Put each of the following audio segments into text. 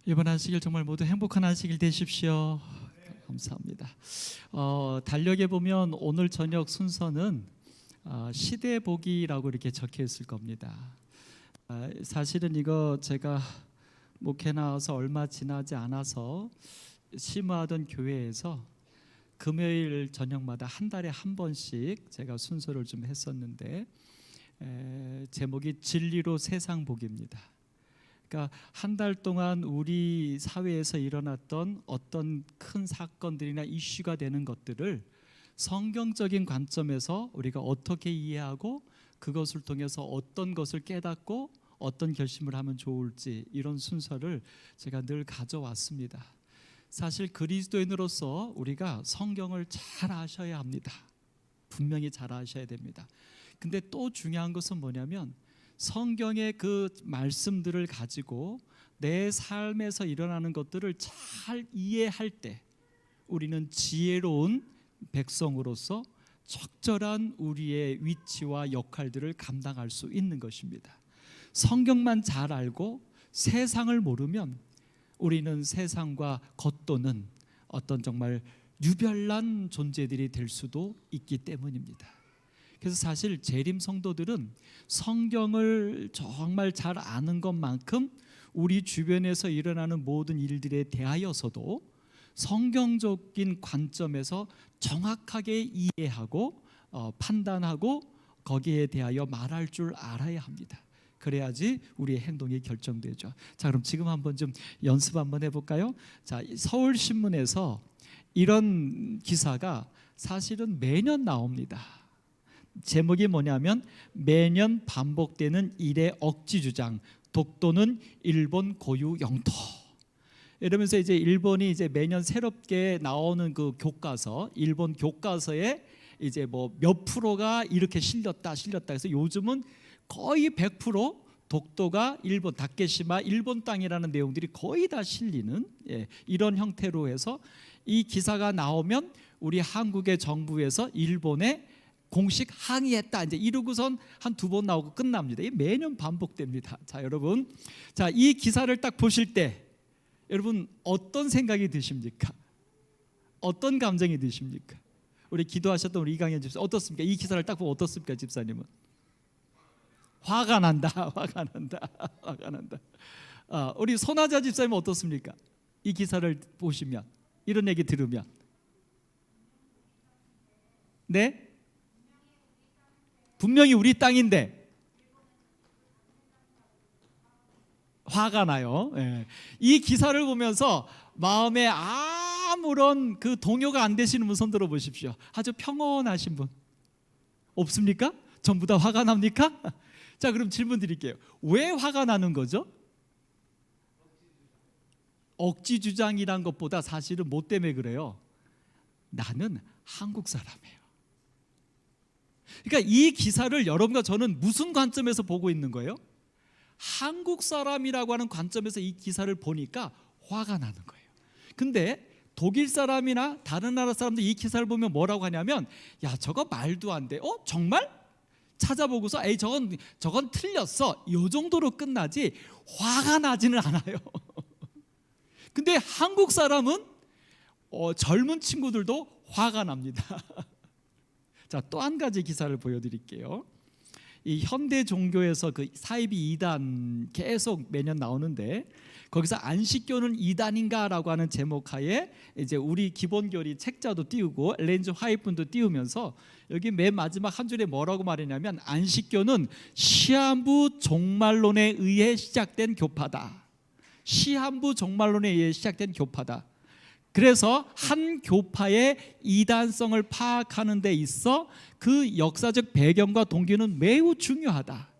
이번 안식일 정말 모두 행복한 안식일 되십시오. 감사합니다. 달력에 보면 오늘 저녁 순서는 시대복이라고 이렇게 적혀 있을 겁니다. 사실은 이거 제가 목회 나와서 얼마 지나지 않아서 심화하던 교회에서 금요일 저녁마다 한 달에 한 번씩 제가 순서를 좀 했었는데 제목이 진리로 세상 복입니다. 그러니까 한 달 동안 우리 사회에서 일어났던 어떤 큰 사건들이나 이슈가 되는 것들을 성경적인 관점에서 우리가 어떻게 이해하고 그것을 통해서 어떤 것을 깨닫고 어떤 결심을 하면 좋을지, 이런 순서를 제가 늘 가져왔습니다. 사실 그리스도인으로서 우리가 성경을 잘 아셔야 합니다. 분명히 잘 아셔야 됩니다. 근데 또 중요한 것은 뭐냐면 성경의 그 말씀들을 가지고 내 삶에서 일어나는 것들을 잘 이해할 때 우리는 지혜로운 백성으로서 적절한 우리의 위치와 역할들을 감당할 수 있는 것입니다. 성경만 잘 알고 세상을 모르면 우리는 세상과 겉도는 어떤 정말 유별난 존재들이 될 수도 있기 때문입니다. 그래서 사실 재림 성도들은 성경을 정말 잘 아는 것만큼 우리 주변에서 일어나는 모든 일들에 대하여서도 성경적인 관점에서 정확하게 이해하고 판단하고 거기에 대하여 말할 줄 알아야 합니다. 그래야지 우리의 행동이 결정되죠. 자, 그럼 지금 한번 좀 연습 한번 해볼까요? 자, 서울신문에서 이런 기사가 사실은 매년 나옵니다. 제목이 뭐냐면 매년 반복되는 일의 억지 주장, 독도는 일본 고유 영토. 이러면서 이제 일본이 이제 매년 새롭게 나오는 그 교과서, 일본 교과서에 이제 뭐 몇 프로가 이렇게 실렸다 해서 요즘은 거의 100% 독도가 일본, 다케시마 일본 땅이라는 내용들이 거의 다 실리는 이런 형태로 해서 이 기사가 나오면 우리 한국의 정부에서 일본에 공식 항의했다 이제 이러고선 한 2번 나오고 끝납니다. 이게 매년 반복됩니다. 자, 여러분, 자, 이 기사를 딱 보실 때 여러분 어떤 생각이 드십니까? 어떤 감정이 드십니까? 우리 기도하셨던 우리 이강현 집사 어떻습니까? 이 기사를 딱 보면 어떻습니까, 집사님은? 화가 난다. 화가 난다. 우리 손하자 집사님은 어떻습니까? 이 기사를 보시면, 이런 얘기 들으면. 네? 분명히 우리 땅인데 화가 나요. 이 기사를 보면서 마음에 아무런 그 동요가 안 되시는 분 손 들어 보십시오. 아주 평온하신 분 없습니까? 전부 다 화가 납니까? 자, 그럼 질문 드릴게요. 왜 화가 나는 거죠? 억지 주장이란 것보다 사실은 뭐 때문에 그래요? 나는 한국 사람이에요. 그러니까 이 기사를 여러분과 저는 무슨 관점에서 보고 있는 거예요? 한국 사람이라고 하는 관점에서 이 기사를 보니까 화가 나는 거예요. 근데 독일 사람이나 다른 나라 사람들 이 기사를 보면 뭐라고 하냐면, 야, 저거 말도 안 돼. 정말? 찾아보고서 에이 저건 틀렸어. 이 정도로 끝나지 화가 나지는 않아요. 근데 한국 사람은 젊은 친구들도 화가 납니다. 자, 또 한 가지 기사를 보여드릴게요. 이 현대 종교에서 그 사이비 2단 계속 매년 나오는데 거기서 안식교는 2단인가라고 하는 제목하에 이제 우리 기본교리 책자도 띄우고 엘렌 G 화이트 분도 띄우면서 여기 맨 마지막 한 줄에 뭐라고 말했냐면, 안식교는 시한부 종말론에 의해 시작된 교파다. 시한부 종말론에 의해 시작된 교파다. 그래서 한 교파의 이단성을 파악하는 데 있어 그 역사적 배경과 동기는 매우 중요하다.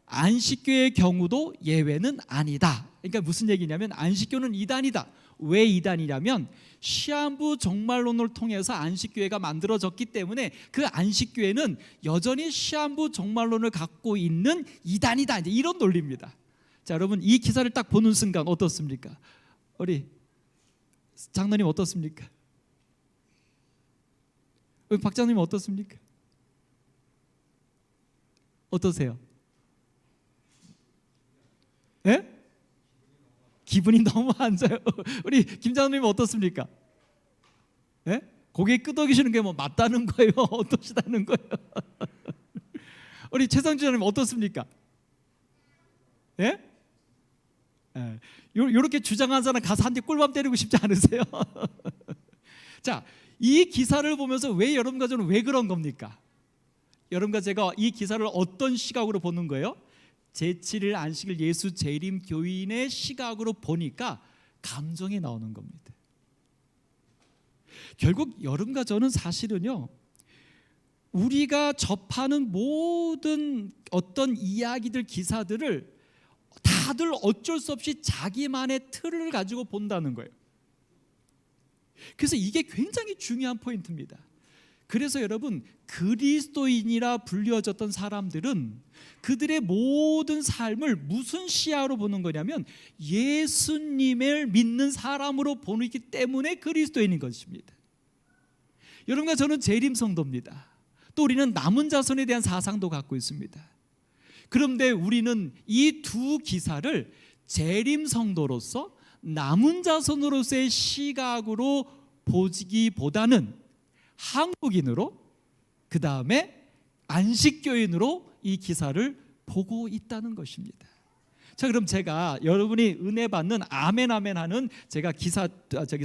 안식교의 경우도 예외는 아니다. 그러니까 무슨 얘기냐면 안식교는 이단이다. 왜 이단이냐면 시한부 종말론을 통해서 안식교회가 만들어졌기 때문에 그 안식교회는 여전히 시한부 종말론을 갖고 있는 이단이다. 이제 이런 논리입니다. 자, 여러분, 이 기사를 딱 보는 순간 어떻습니까? 우리 장로님 어떻습니까? 박 장로님 어떻습니까? 어떠세요? 예? 기분이 너무 안 좋아요. 우리 김장로님 어떻습니까? 예? 고개 끄덕이시는 게 뭐 맞다는 거예요? 어떠시다는 거예요? 우리 최상주 장님 어떻습니까? 예? 예. 요렇게 주장한 사람 가서 한 대 꿀밤 때리고 싶지 않으세요? 자, 이 기사를 보면서 왜 여러분과 저는 왜 그런 겁니까? 여러분과 제가 이 기사를 어떤 시각으로 보는 거예요? 제7일 안식일 예수 재림 교인의 시각으로 보니까 감정이 나오는 겁니다. 결국 여러분과 저는 사실은요, 우리가 접하는 모든 어떤 이야기들, 기사들을 다들 어쩔 수 없이 자기만의 틀을 가지고 본다는 거예요. 그래서 이게 굉장히 중요한 포인트입니다. 그래서 여러분, 그리스도인이라 불려졌던 사람들은 그들의 모든 삶을 무슨 시야로 보는 거냐면 예수님을 믿는 사람으로 보기 때문에 그리스도인인 것입니다. 여러분과 저는 재림 성도입니다. 또 우리는 남은 자손에 대한 사상도 갖고 있습니다. 그런데 우리는 이 두 기사를 재림 성도로서 남은 자손으로서의 시각으로 보기보다는 한국인으로, 그 다음에 안식교인으로 이 기사를 보고 있다는 것입니다. 자, 그럼 제가 여러분이 은혜 받는 아멘 아멘 하는 제가 기사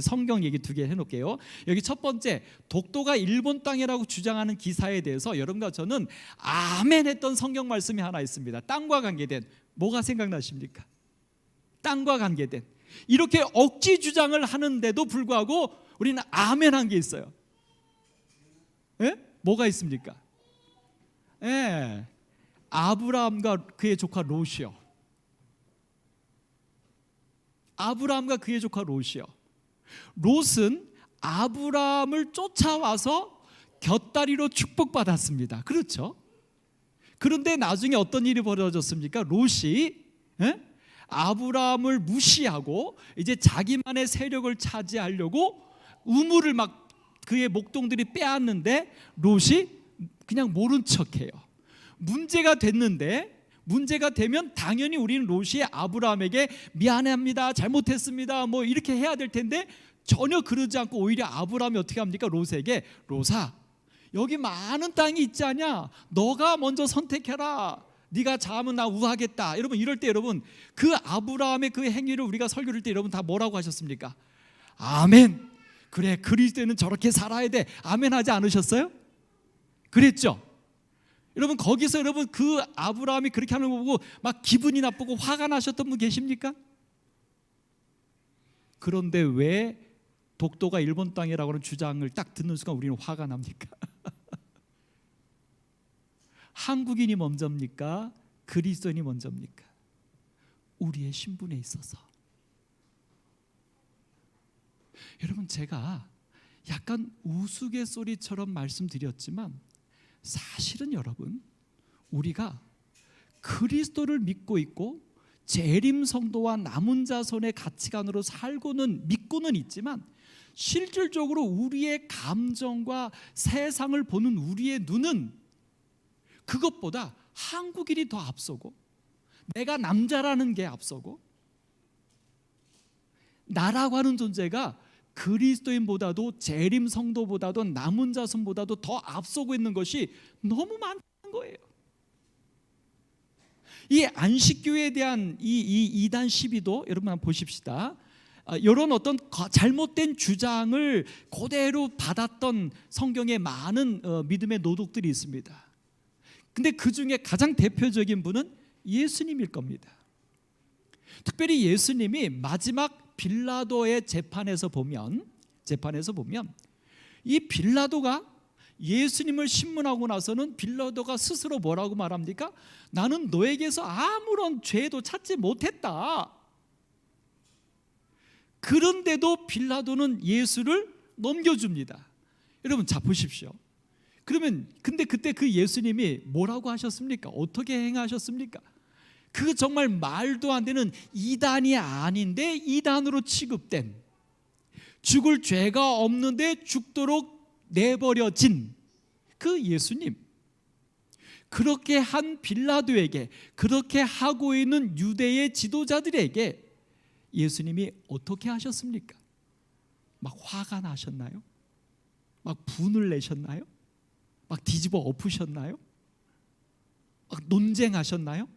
성경 얘기 두 개 해놓을게요. 여기 첫 번째, 독도가 일본 땅이라고 주장하는 기사에 대해서 여러분과 저는 아멘 했던 성경 말씀이 하나 있습니다. 땅과 관계된, 뭐가 생각나십니까? 땅과 관계된, 이렇게 억지 주장을 하는데도 불구하고 우리는 아멘 한 게 있어요. 예? 뭐가 있습니까? 예, 아브라함과 그의 조카 롯이요. 아브라함과 그의 조카 롯이요. 롯은 아브라함을 쫓아와서 곁다리로 축복받았습니다. 그렇죠? 그런데 나중에 어떤 일이 벌어졌습니까? 롯이 아브라함을 무시하고 이제 자기만의 세력을 차지하려고 우물을 막 그의 목동들이 빼앗는데 롯이 그냥 모른 척해요. 문제가 되면 당연히 우리는 롯이 아브라함에게 미안합니다, 잘못했습니다, 뭐 이렇게 해야 될 텐데 전혀 그러지 않고 오히려 아브라함이 어떻게 합니까? 롯에게, 롯아, 여기 많은 땅이 있지 않냐? 너가 먼저 선택해라. 네가 잘하면 나 우하겠다. 여러분, 이럴 때 여러분, 그 아브라함의 그 행위를 우리가 설교를 때 여러분 다 뭐라고 하셨습니까? 아멘. 그래, 그리스도인은 저렇게 살아야 돼. 아멘 하지 않으셨어요? 그랬죠? 여러분, 거기서 여러분 그 아브라함이 그렇게 하는 거 보고 막 기분이 나쁘고 화가 나셨던 분 계십니까? 그런데 왜 독도가 일본 땅이라고 하는 주장을 딱 듣는 순간 우리는 화가 납니까? 한국인이 먼저입니까? 그리스도인이 먼저입니까? 우리의 신분에 있어서. 여러분, 제가 약간 우스갯소리처럼 말씀드렸지만 사실은 여러분, 우리가 그리스도를 믿고 있고 재림 성도와 남은 자손의 가치관으로 살고는 믿고는 있지만 실질적으로 우리의 감정과 세상을 보는 우리의 눈은 그것보다 한국인이 더 앞서고, 내가 남자라는 게 앞서고, 나라고 하는 존재가 그리스도인보다도 재림 성도보다도 남은 자손보다도 더 앞서고 있는 것이 너무 많다는 거예요. 이 안식교에 대한 이 이단 시비도 여러분 한번 보십시다. 이런 어떤 잘못된 주장을 그대로 받았던 성경에 많은 믿음의 노독들이 있습니다. 근데 그 중에 가장 대표적인 분은 예수님일 겁니다. 특별히 예수님이 마지막 빌라도의 재판에서 보면 이 빌라도가 예수님을 신문하고 나서는 빌라도가 스스로 뭐라고 말합니까? 나는 너에게서 아무런 죄도 찾지 못했다. 그런데도 빌라도는 예수를 넘겨줍니다. 여러분, 자 보십시오. 그러면 근데 그때 그 예수님이 뭐라고 하셨습니까? 어떻게 행하셨습니까? 그 정말 말도 안 되는 이단이 아닌데 이단으로 취급된, 죽을 죄가 없는데 죽도록 내버려진 그 예수님, 그렇게 한 빌라도에게, 그렇게 하고 있는 유대의 지도자들에게 예수님이 어떻게 하셨습니까? 막 화가 나셨나요? 막 분을 내셨나요? 막 뒤집어 엎으셨나요? 막 논쟁하셨나요?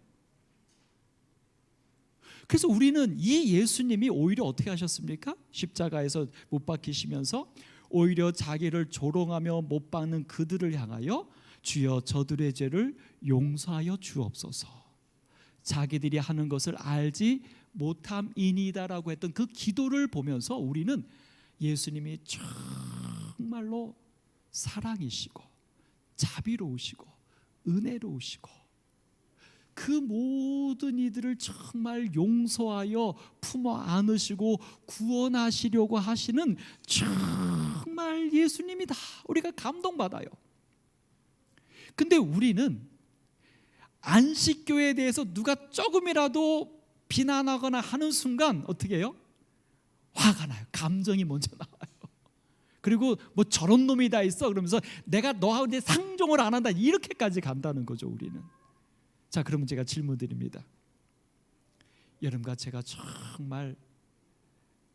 그래서 우리는 이 예수님이 오히려 어떻게 하셨습니까? 십자가에서 못 박히시면서 오히려 자기를 조롱하며 못 박는 그들을 향하여 주여 저들의 죄를 용서하여 주옵소서, 자기들이 하는 것을 알지 못함이니이다라고 했던 그 기도를 보면서 우리는 예수님이 정말로 사랑이시고 자비로우시고 은혜로우시고 그 모든 이들을 정말 용서하여 품어 안으시고 구원하시려고 하시는 정말 예수님이다, 우리가 감동받아요. 근데 우리는 안식교에 대해서 누가 조금이라도 비난하거나 하는 순간 어떻게 해요? 화가 나요. 감정이 먼저 나와요. 그리고 뭐 저런 놈이 다 있어 그러면서 내가 너하고 상종을 안 한다, 이렇게까지 간다는 거죠 우리는. 자, 그러면 제가 질문 드립니다. 여러분과 제가 정말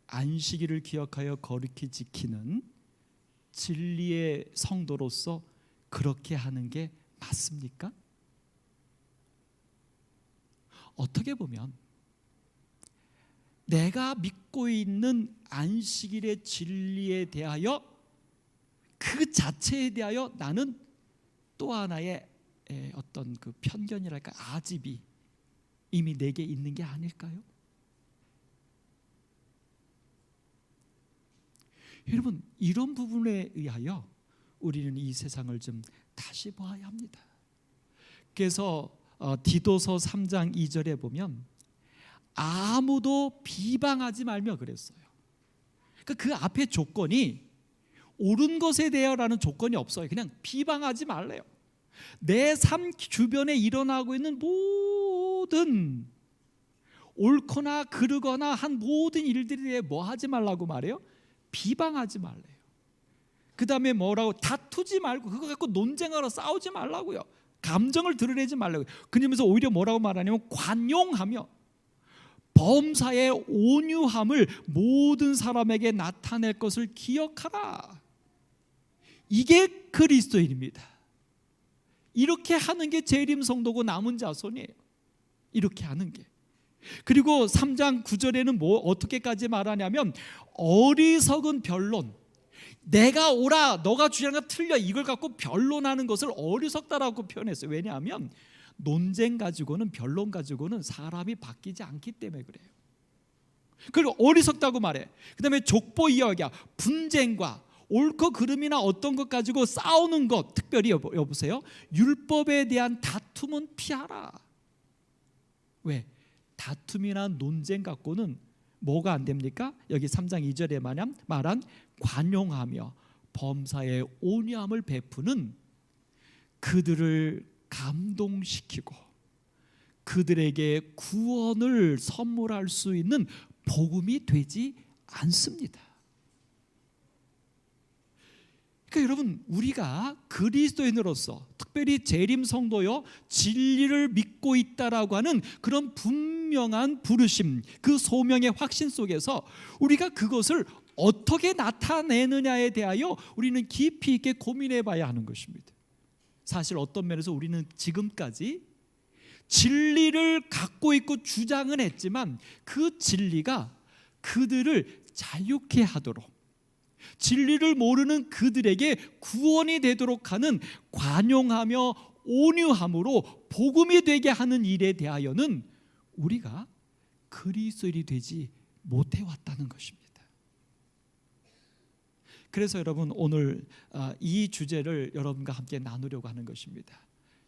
안식일을 기억하여 거룩히 지키는 진리의 성도로서 그렇게 하는 게 맞습니까? 어떻게 보면 내가 믿고 있는 안식일의 진리에 대하여, 그 자체에 대하여 나는 또 하나의 어떤 그 편견이랄까, 아집이 이미 내게 있는 게 아닐까요? 여러분, 이런 부분에 의하여 우리는 이 세상을 좀 다시 보아야 합니다. 그래서 디도서 3장 2절에 보면 아무도 비방하지 말며 그랬어요. 그러니까 그 앞에 조건이 옳은 것에 대하여라는 조건이 없어요. 그냥 비방하지 말래요. 내 삶 주변에 일어나고 있는 모든 옳거나 그르거나 한 모든 일들에 대해 뭐 하지 말라고 말해요? 비방하지 말래요. 그 다음에 뭐라고? 다투지 말고, 그거 갖고 논쟁하러 싸우지 말라고요. 감정을 드러내지 말라고요. 그러면서 오히려 뭐라고 말하냐면 관용하며 범사의 온유함을 모든 사람에게 나타낼 것을 기억하라. 이게 그리스도인입니다. 이렇게 하는 게 재림 성도고 남은 자손이에요. 이렇게 하는 게. 그리고 3장 9절에는 뭐 어떻게까지 말하냐면 어리석은 변론, 내가 옳아 너가 주장한 거 틀려, 이걸 갖고 변론하는 것을 어리석다라고 표현했어요. 왜냐하면 논쟁 가지고는, 변론 가지고는 사람이 바뀌지 않기 때문에 그래요. 그리고 어리석다고 말해. 그 다음에 족보 이야기야. 분쟁과 옳고 그름이나 어떤 것 가지고 싸우는 것, 특별히 여보세요, 율법에 대한 다툼은 피하라. 왜? 다툼이나 논쟁 갖고는 뭐가 안 됩니까? 여기 3장 2절에 말한 관용하며 범사의 온유함을 베푸는, 그들을 감동시키고 그들에게 구원을 선물할 수 있는 복음이 되지 않습니다. 그러니까 여러분, 우리가 그리스도인으로서 특별히 재림 성도요, 진리를 믿고 있다라고 하는 그런 분명한 부르심, 그 소명의 확신 속에서 우리가 그것을 어떻게 나타내느냐에 대하여 우리는 깊이 있게 고민해 봐야 하는 것입니다. 사실 어떤 면에서 우리는 지금까지 진리를 갖고 있고 주장은 했지만 그 진리가 그들을 자유케 하도록, 진리를 모르는 그들에게 구원이 되도록 하는 관용하며 온유함으로 복음이 되게 하는 일에 대하여는 우리가 그리스도인이 되지 못해왔다는 것입니다. 그래서 여러분, 오늘 이 주제를 여러분과 함께 나누려고 하는 것입니다.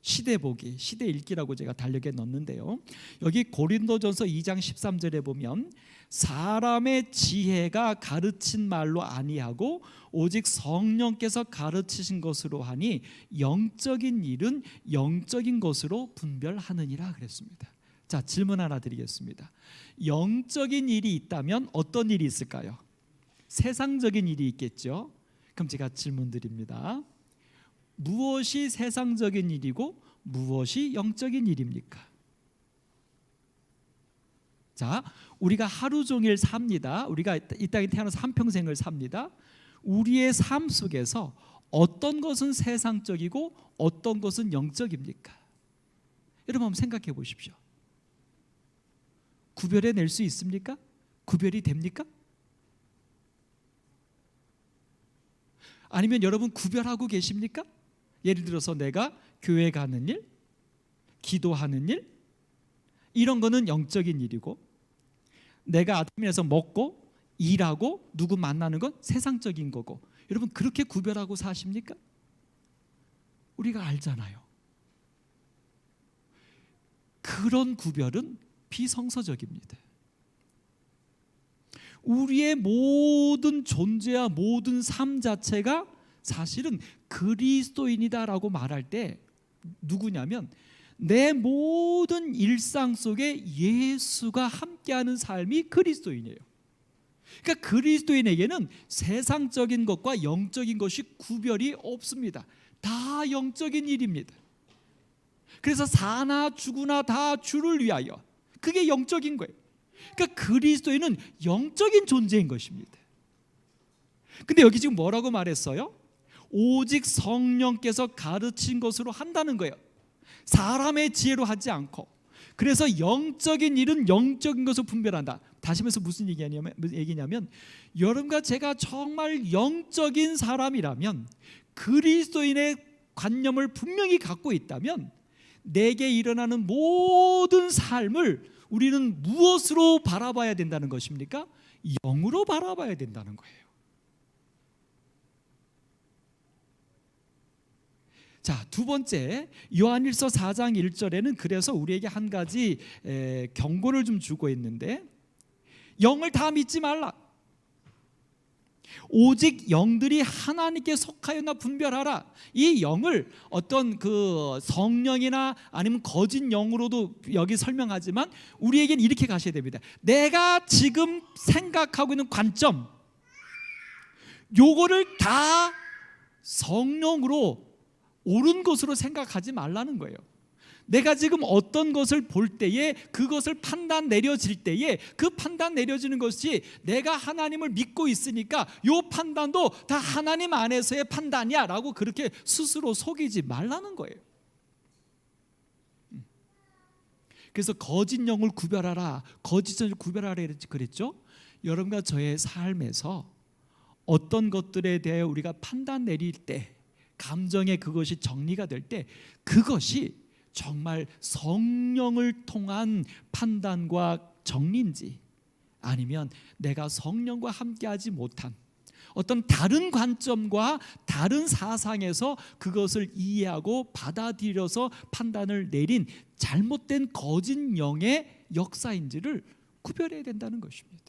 시대보기, 시대 읽기라고 제가 달력에 넣었는데요, 여기 고린도전서 2장 13절에 보면 사람의 지혜가 가르친 말로 아니하고 오직 성령께서 가르치신 것으로 하니 영적인 일은 영적인 것으로 분별하느니라 그랬습니다. 자, 질문 하나 드리겠습니다. 영적인 일이 있다면 어떤 일이 있을까요? 세상적인 일이 있겠죠. 그럼 제가 질문 드립니다. 무엇이 세상적인 일이고 무엇이 영적인 일입니까? 자, 우리가 하루 종일 삽니다. 우리가 이 땅에 태어나서 한평생을 삽니다. 우리의 삶 속에서 어떤 것은 세상적이고 어떤 것은 영적입니까? 여러분 한번 생각해 보십시오. 구별해 낼 수 있습니까? 구별이 됩니까? 아니면 여러분 구별하고 계십니까? 예를 들어서 내가 교회 가는 일, 기도하는 일, 이런 거는 영적인 일이고, 내가 아침에서 먹고 일하고 누구 만나는 건 세상적인 거고, 여러분 그렇게 구별하고 사십니까? 우리가 알잖아요. 그런 구별은 비성서적입니다. 우리의 모든 존재와 모든 삶 자체가 사실은 그리스도인이다라고 말할 때 누구냐면 내 모든 일상 속에 예수가 함께하는 삶이 그리스도인이에요. 그러니까 그리스도인에게는 세상적인 것과 영적인 것이 구별이 없습니다. 다 영적인 일입니다. 그래서 사나 죽으나 다 주를 위하여, 그게 영적인 거예요. 그러니까 그리스도인은 영적인 존재인 것입니다. 근데 여기 지금 뭐라고 말했어요? 오직 성령께서 가르친 것으로 한다는 거예요. 사람의 지혜로 하지 않고. 그래서 영적인 일은 영적인 것을 분별한다. 다시 말해서 무슨 얘기냐면 여러분과 제가 정말 영적인 사람이라면, 그리스도인의 관념을 분명히 갖고 있다면 내게 일어나는 모든 삶을 우리는 무엇으로 바라봐야 된다는 것입니까? 영으로 바라봐야 된다는 거예요. 자, 두 번째, 요한일서 4장 1절에는 그래서 우리에게 한 가지 경고를 좀 주고 있는데, 영을 다 믿지 말라. 오직 영들이 하나님께 속하였나 분별하라. 이 영을 어떤 그 성령이나 아니면 거짓 영으로도 여기 설명하지만 우리에겐 이렇게 가셔야 됩니다. 내가 지금 생각하고 있는 관점, 요거를 다 성령으로 옳은 것으로 생각하지 말라는 거예요. 내가 지금 어떤 것을 볼 때에, 그것을 판단 내려질 때에, 그 판단 내려지는 것이 내가 하나님을 믿고 있으니까 이 판단도 다 하나님 안에서의 판단이야 라고 그렇게 스스로 속이지 말라는 거예요. 그래서 거짓 영을 구별하라, 거짓 영을 구별하라 그랬죠. 여러분과 저의 삶에서 어떤 것들에 대해 우리가 판단 내릴 때, 감정에 그것이 정리가 될 때, 그것이 정말 성령을 통한 판단과 정리인지, 아니면 내가 성령과 함께하지 못한 어떤 다른 관점과 다른 사상에서 그것을 이해하고 받아들여서 판단을 내린 잘못된 거짓 영의 역사인지를 구별해야 된다는 것입니다.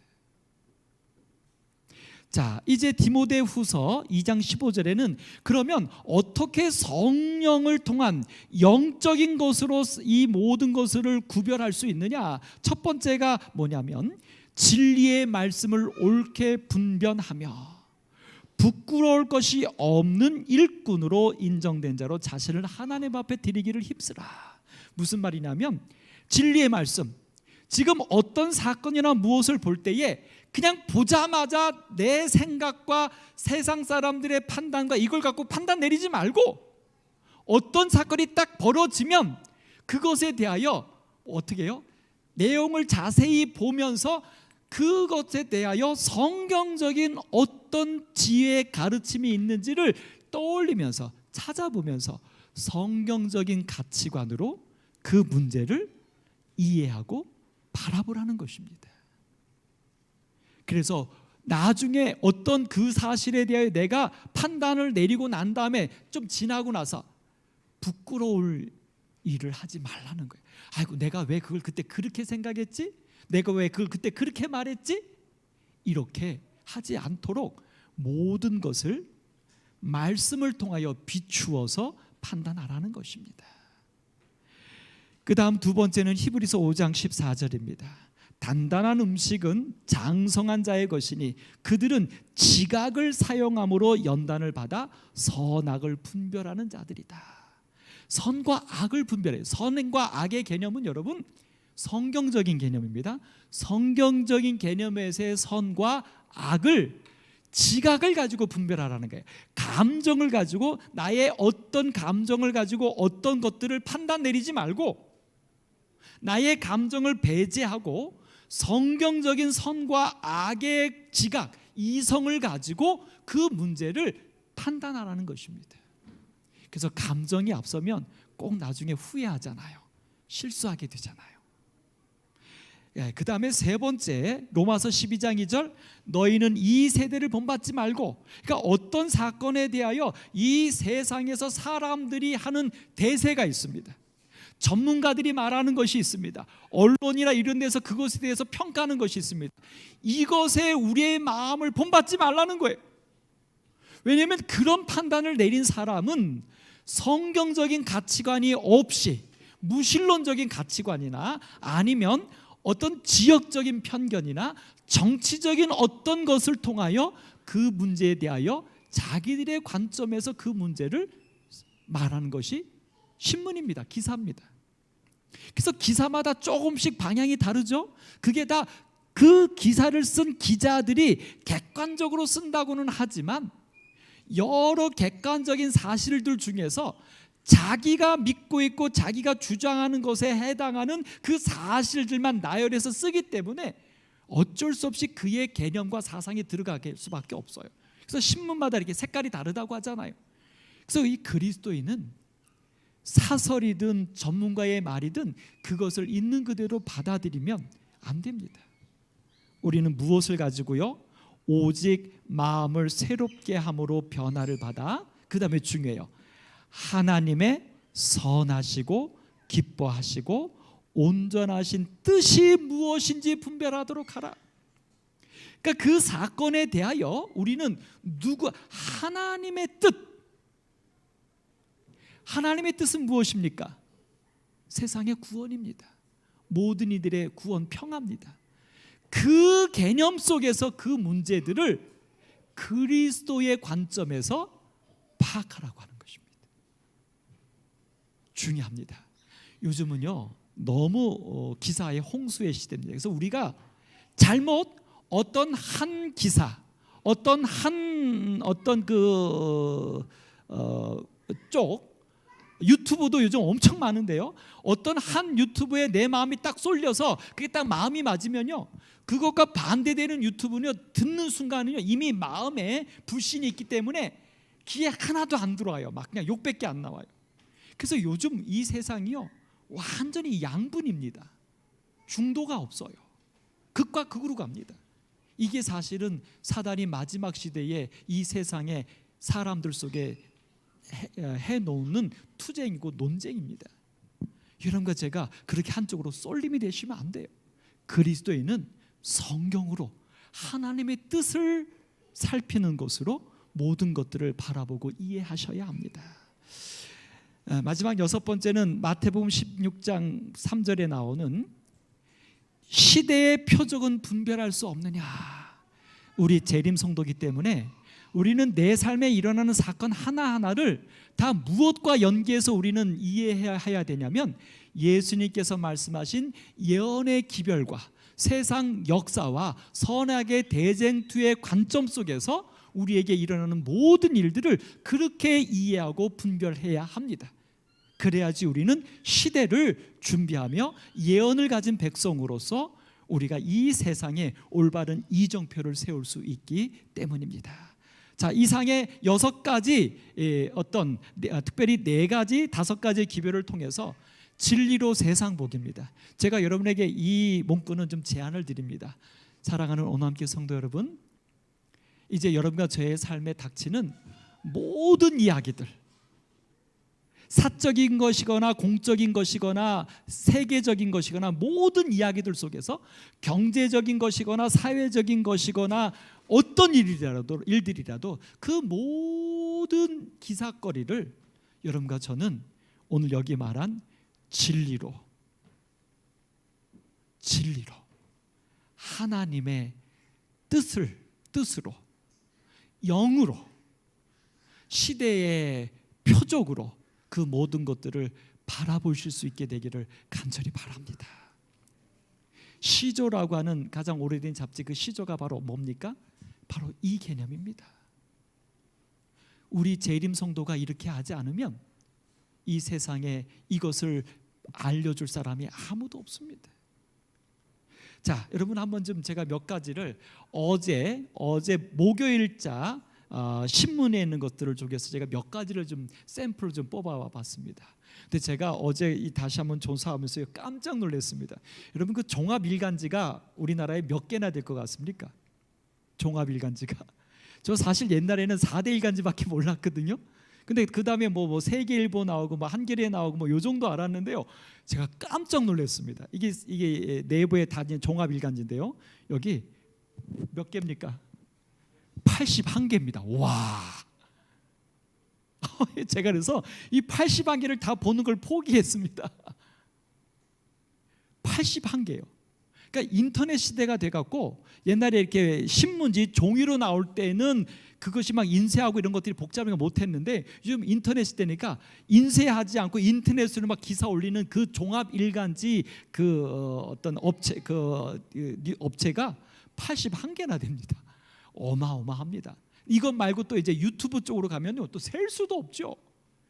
자, 이제 디모데후서 2장 15절에는 그러면 어떻게 성령을 통한 영적인 것으로 이 모든 것을 구별할 수 있느냐? 첫 번째가 뭐냐면 진리의 말씀을 옳게 분별하며 부끄러울 것이 없는 일꾼으로 인정된 자로 자신을 하나님 앞에 드리기를 힘쓰라. 무슨 말이냐면 진리의 말씀, 지금 어떤 사건이나 무엇을 볼 때에 그냥 보자마자 내 생각과 세상 사람들의 판단과 이걸 갖고 판단 내리지 말고, 어떤 사건이 딱 벌어지면 그것에 대하여 어떻게 해요? 내용을 자세히 보면서 그것에 대하여 성경적인 어떤 지혜의 가르침이 있는지를 떠올리면서 찾아보면서 성경적인 가치관으로 그 문제를 이해하고 바라보라는 것입니다. 그래서 나중에 어떤 그 사실에 대하여 내가 판단을 내리고 난 다음에 좀 지나고 나서 부끄러울 일을 하지 말라는 거예요. 아이고, 내가 왜 그걸 그때 그렇게 생각했지? 내가 왜 그걸 그때 그렇게 말했지? 이렇게 하지 않도록 모든 것을 말씀을 통하여 비추어서 판단하라는 것입니다. 그 다음 두 번째는 히브리서 5장 14절입니다. 단단한 음식은 장성한 자의 것이니 그들은 지각을 사용함으로 연단을 받아 선악을 분별하는 자들이다. 선과 악을 분별해요. 선과 악의 개념은 여러분 성경적인 개념입니다. 성경적인 개념에서의 선과 악을 지각을 가지고 분별하라는 거예요. 감정을 가지고, 나의 어떤 감정을 가지고 어떤 것들을 판단 내리지 말고 나의 감정을 배제하고 성경적인 선과 악의 지각, 이성을 가지고 그 문제를 판단하라는 것입니다. 그래서 감정이 앞서면 꼭 나중에 후회하잖아요. 실수하게 되잖아요. 그 다음에 세 번째, 로마서 12장 2절, 너희는 이 세대를 본받지 말고, 그러니까 어떤 사건에 대하여 이 세상에서 사람들이 하는 대세가 있습니다. 전문가들이 말하는 것이 있습니다. 언론이나 이런 데서 그것에 대해서 평가하는 것이 있습니다. 이것에 우리의 마음을 본받지 말라는 거예요. 왜냐하면 그런 판단을 내린 사람은 성경적인 가치관이 없이 무신론적인 가치관이나 아니면 어떤 지역적인 편견이나 정치적인 어떤 것을 통하여 그 문제에 대하여 자기들의 관점에서 그 문제를 말하는 것이 신문입니다. 기사입니다. 그래서 기사마다 조금씩 방향이 다르죠. 그게 다 그 기사를 쓴 기자들이 객관적으로 쓴다고는 하지만 여러 객관적인 사실들 중에서 자기가 믿고 있고 자기가 주장하는 것에 해당하는 그 사실들만 나열해서 쓰기 때문에 어쩔 수 없이 그의 개념과 사상이 들어갈 수밖에 없어요. 그래서 신문마다 이렇게 색깔이 다르다고 하잖아요. 그래서 이 그리스도인은 사설이든 전문가의 말이든 그것을 있는 그대로 받아들이면 안 됩니다. 우리는 무엇을 가지고요? 오직 마음을 새롭게 함으로 변화를 받아, 그 다음에 중요해요, 하나님의 선하시고 기뻐하시고 온전하신 뜻이 무엇인지 분별하도록 하라. 그러니까 그 사건에 대하여 우리는 하나님의 뜻, 하나님의 뜻은 무엇입니까? 세상의 구원입니다. 모든 이들의 구원, 평화입니다. 그 개념 속에서 그 문제들을 그리스도의 관점에서 파악하라고 하는 것입니다. 중요합니다. 요즘은요 너무 기사의 홍수의 시대입니다. 그래서 우리가 잘못 어떤 한 기사, 어떤 쪽, 유튜브도 요즘 엄청 많은데요, 어떤 한 유튜브에 내 마음이 딱 쏠려서 그게 딱 마음이 맞으면요, 그것과 반대되는 유튜브는요, 듣는 순간은요 이미 마음에 불신이 있기 때문에 귀에 하나도 안 들어와요. 막 그냥 욕밖에 안 나와요. 그래서 요즘 이 세상이요 완전히 양분입니다. 중도가 없어요. 극과 극으로 갑니다. 이게 사실은 사단이 마지막 시대에 이 세상에 사람들 속에 해놓는 투쟁이고 논쟁입니다. 여러분과 제가 그렇게 한쪽으로 쏠림이 되시면 안 돼요. 그리스도인은 성경으로 하나님의 뜻을 살피는 것으로 모든 것들을 바라보고 이해하셔야 합니다. 마지막 여섯 번째는 마태복음 16장 3절에 나오는 시대의 표적은 분별할 수 없느냐. 우리 재림 성도이기 때문에 우리는 내 삶에 일어나는 사건 하나하나를 다 무엇과 연계해서 우리는 이해해야 되냐면 예수님께서 말씀하신 예언의 기별과 세상 역사와 선악의 대쟁투의 관점 속에서 우리에게 일어나는 모든 일들을 그렇게 이해하고 분별해야 합니다. 그래야지 우리는 시대를 준비하며 예언을 가진 백성으로서 우리가 이 세상에 올바른 이정표를 세울 수 있기 때문입니다. 자, 이상의 6가지 특별히 4가지, 5가지의 기별을 통해서 진리로 세상 보기입니다. 제가 여러분에게 이 문구는 좀 제안을 드립니다. 사랑하는 오남교 성도 여러분, 이제 여러분과 저의 삶에 닥치는 모든 이야기들, 사적인 것이거나 공적인 것이거나 세계적인 것이거나 모든 이야기들 속에서 경제적인 것이거나 사회적인 것이거나 어떤 일들이라도 그 모든 기사거리를 여러분과 저는 오늘 여기 말한 진리로 하나님의 뜻으로 영으로 시대의 표적으로 그 모든 것들을 바라보실 수 있게 되기를 간절히 바랍니다. 시조라고 하는 가장 오래된 잡지, 그 시조가 바로 뭡니까? 바로 이 개념입니다. 우리 재림 성도가 이렇게 하지 않으면 이 세상에 이것을 알려줄 사람이 아무도 없습니다. 자, 여러분 한번 좀 제가 몇 가지를 어제 목요일자 신문에 있는 것들을 쪽에서 제가 몇 가지를 좀 샘플을 좀 뽑아봤습니다. 근데 제가 어제 다시 한번 조사하면서 깜짝 놀랐습니다. 여러분 그 종합일간지가 우리나라에 몇 개나 될 것 같습니까? 종합일간지가 저 사실 옛날에는 4대 일간지밖에 몰랐거든요. 근데 그 다음에 뭐 세계일보 나오고 뭐 한겨레 나오고 뭐 요 정도 알았는데요. 제가 깜짝 놀랐습니다. 이게 내부에 다닌 종합일간지인데요. 여기 몇 개입니까? 81개입니다. 와. 제가 그래서 이 81개를 다 보는 걸 포기했습니다. 81개요. 그러니까 인터넷 시대가 돼갖고 옛날에 이렇게 신문지 종이로 나올 때는 그것이 막 인쇄하고 이런 것들이 복잡하게 못했는데 요즘 인터넷 시대니까 인쇄하지 않고 인터넷으로 막 기사 올리는 그 종합 일간지 어떤 업체가 81개나 됩니다. 어마어마합니다. 이것 말고 또 이제 유튜브 쪽으로 가면요 또 셀 수도 없죠.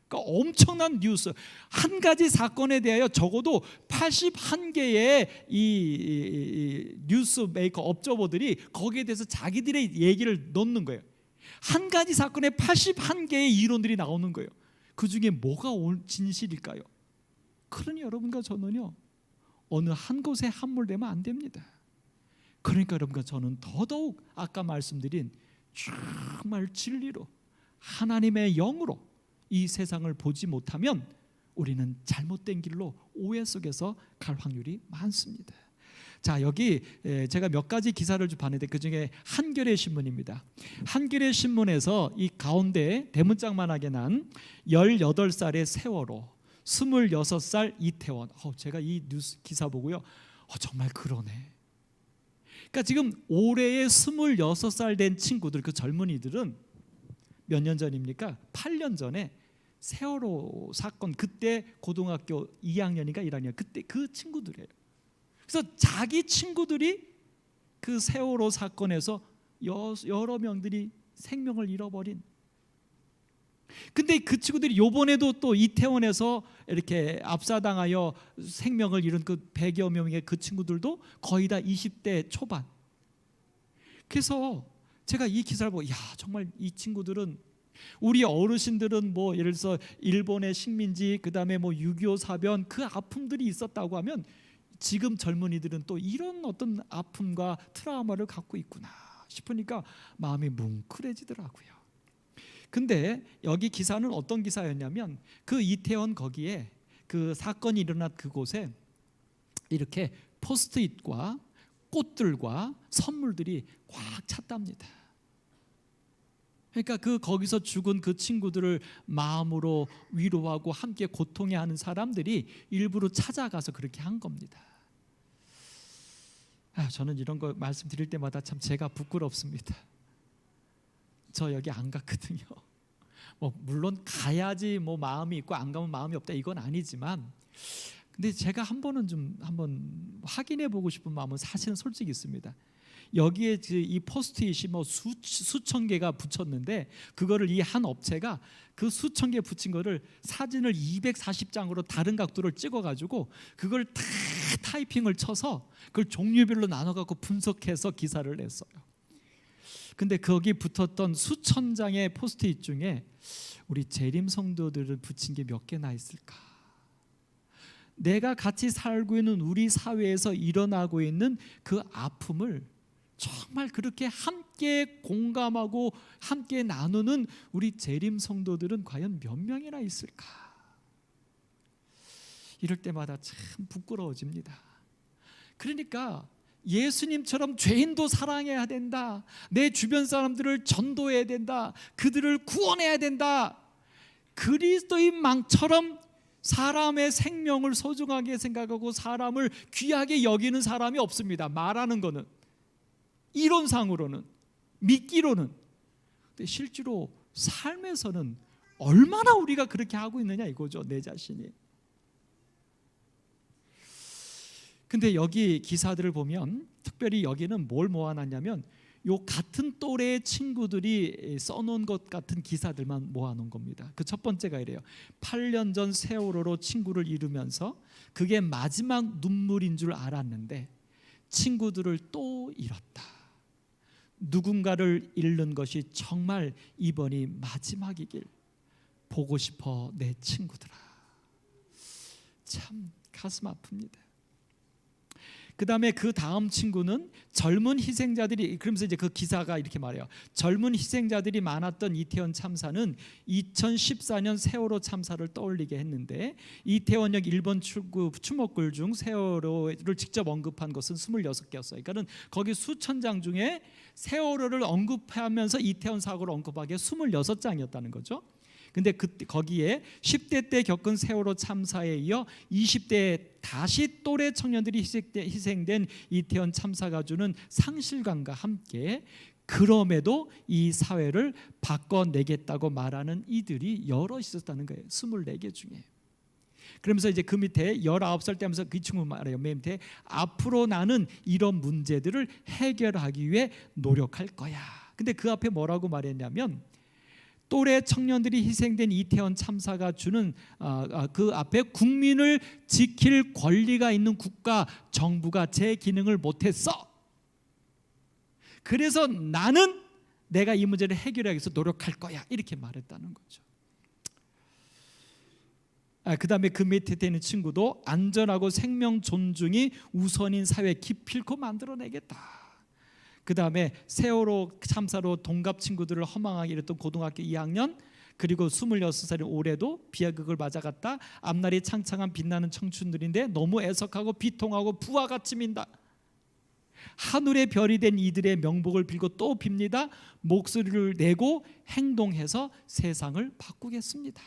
그러니까 엄청난 뉴스, 한 가지 사건에 대하여 적어도 81개의 이 뉴스 메이커 업저버들이 거기에 대해서 자기들의 얘기를 넣는 거예요. 한 가지 사건에 81개의 이론들이 나오는 거예요. 그 중에 뭐가 진실일까요? 그러니 여러분과 저는요 어느 한 곳에 함몰되면 안 됩니다. 그러니까 여러분과 저는 더더욱 아까 말씀드린 정말 진리로 하나님의 영으로 이 세상을 보지 못하면 우리는 잘못된 길로 오해 속에서 갈 확률이 많습니다. 자, 여기 제가 몇 가지 기사를 좀 봤는데 그중에 한겨레 신문입니다. 한겨레 신문에서 이 가운데 대문짝만하게 난 18살의 세월호, 26살 이태원. 제가 이 뉴스 기사 보고요 정말 그러네. 그러니까 지금 올해에 26살 된 친구들, 그 젊은이들은 몇 년 전입니까? 8년 전에 세월호 사건, 그때 고등학교 2학년인가 1학년, 그때 그 친구들이에요. 그래서 자기 친구들이 그 세월호 사건에서 여러 명들이 생명을 잃어버린. 근데 그 친구들이 요번에도 또 이태원에서 이렇게 압사당하여 생명을 잃은 그 100여 명의 그 친구들도 거의 다 20대 초반. 그래서 제가 이 기사를 보고 정말 이 친구들은, 우리 어르신들은 뭐 예를 들어서 일본의 식민지, 그다음에 뭐 6.25 사변, 그 아픔들이 있었다고 하면 지금 젊은이들은 또 이런 어떤 아픔과 트라우마를 갖고 있구나 싶으니까 마음이 뭉클해지더라고요. 근데 여기 기사는 어떤 기사였냐면 그 이태원 거기에 그 사건이 일어난 그곳에 이렇게 포스트잇과 꽃들과 선물들이 꽉 찼답니다. 그러니까 거기서 죽은 그 친구들을 마음으로 위로하고 함께 고통해하는 사람들이 일부러 찾아가서 그렇게 한 겁니다. 저는 이런 거 말씀드릴 때마다 참 제가 부끄럽습니다. 저 여기 안 갔거든요. 물론 가야지 마음이 있고 안 가면 마음이 없다 이건 아니지만, 근데 제가 한번 확인해 보고 싶은 마음은 사실은 솔직히 있습니다. 여기에 이 포스트잇이 수천 개가 붙였는데 그거를 이 한 업체가 그 수천 개 붙인 거를 사진을 240장으로 다른 각도를 찍어가지고 그걸 다 타이핑을 쳐서 그걸 종류별로 나눠갖고 분석해서 기사를 냈어요. 근데 거기 붙었던 수천 장의 포스트잇 중에 우리 재림 성도들을 붙인 게 몇 개나 있을까? 내가 같이 살고 있는 우리 사회에서 일어나고 있는 그 아픔을 정말 그렇게 함께 공감하고 함께 나누는 우리 재림 성도들은 과연 몇 명이나 있을까? 이럴 때마다 참 부끄러워집니다. 그러니까 예수님처럼 죄인도 사랑해야 된다, 내 주변 사람들을 전도해야 된다, 그들을 구원해야 된다, 그리스도인망처럼 사람의 생명을 소중하게 생각하고 사람을 귀하게 여기는 사람이 없습니다. 말하는 거는, 이론상으로는, 믿기로는. 근데 실제로 삶에서는 얼마나 우리가 그렇게 하고 있느냐 이거죠, 내 자신이. 근데 여기 기사들을 보면 특별히 여기는 뭘 모아놨냐면 요 같은 또래의 친구들이 써놓은 것 같은 기사들만 모아놓은 겁니다. 그 첫 번째가 이래요. 8년 전 세월호로 친구를 잃으면서 그게 마지막 눈물인 줄 알았는데 친구들을 또 잃었다. 누군가를 잃는 것이 정말 이번이 마지막이길 보고 싶어 내 친구들아. 참 가슴 아픕니다. 그 다음에 그 다음 친구는 젊은 희생자들이, 그러면서 이제 그 기사가 이렇게 말해요. 젊은 희생자들이 많았던 이태원 참사는 2014년 세월호 참사를 떠올리게 했는데 이태원역 1번 출구 추모글 중 세월호를 직접 언급한 것은 26개였어요. 그러니까 거기 수천 장 중에 세월호를 언급하면서 이태원 사고를 언급하기에 26장이었다는 거죠. 근데 거기에 10대 때 겪은 세월호 참사에 이어 20대에 다시 또래 청년들이 희생된 이태원 참사가 주는 상실감과 함께 그럼에도 이 사회를 바꿔내겠다고 말하는 이들이 여럿 있었다는 거예요. 24개 중에. 그러면서 이제 그 밑에 19살 때면서 그 친구 말해요. 맨 밑에 앞으로 나는 이런 문제들을 해결하기 위해 노력할 거야. 근데 그 앞에 뭐라고 말했냐면 또래 청년들이 희생된 이태원 참사가 주는 그 앞에 국민을 지킬 권리가 있는 국가 정부가 제 기능을 못했어. 그래서 나는 내가 이 문제를 해결하기 위해서 노력할 거야. 이렇게 말했다는 거죠. 그 다음에 그 밑에 있는 친구도 안전하고 생명 존중이 우선인 사회 기필코 만들어내겠다. 그 다음에 세월호 참사로 동갑 친구들을 허망하게 잃었던 고등학교 2학년, 그리고 26살인 올해도 비하극을 맞아갔다. 앞날이 창창한 빛나는 청춘들인데 너무 애석하고 비통하고 부하같이 민다. 하늘의 별이 된 이들의 명복을 빌고 또 빕니다. 목소리를 내고 행동해서 세상을 바꾸겠습니다.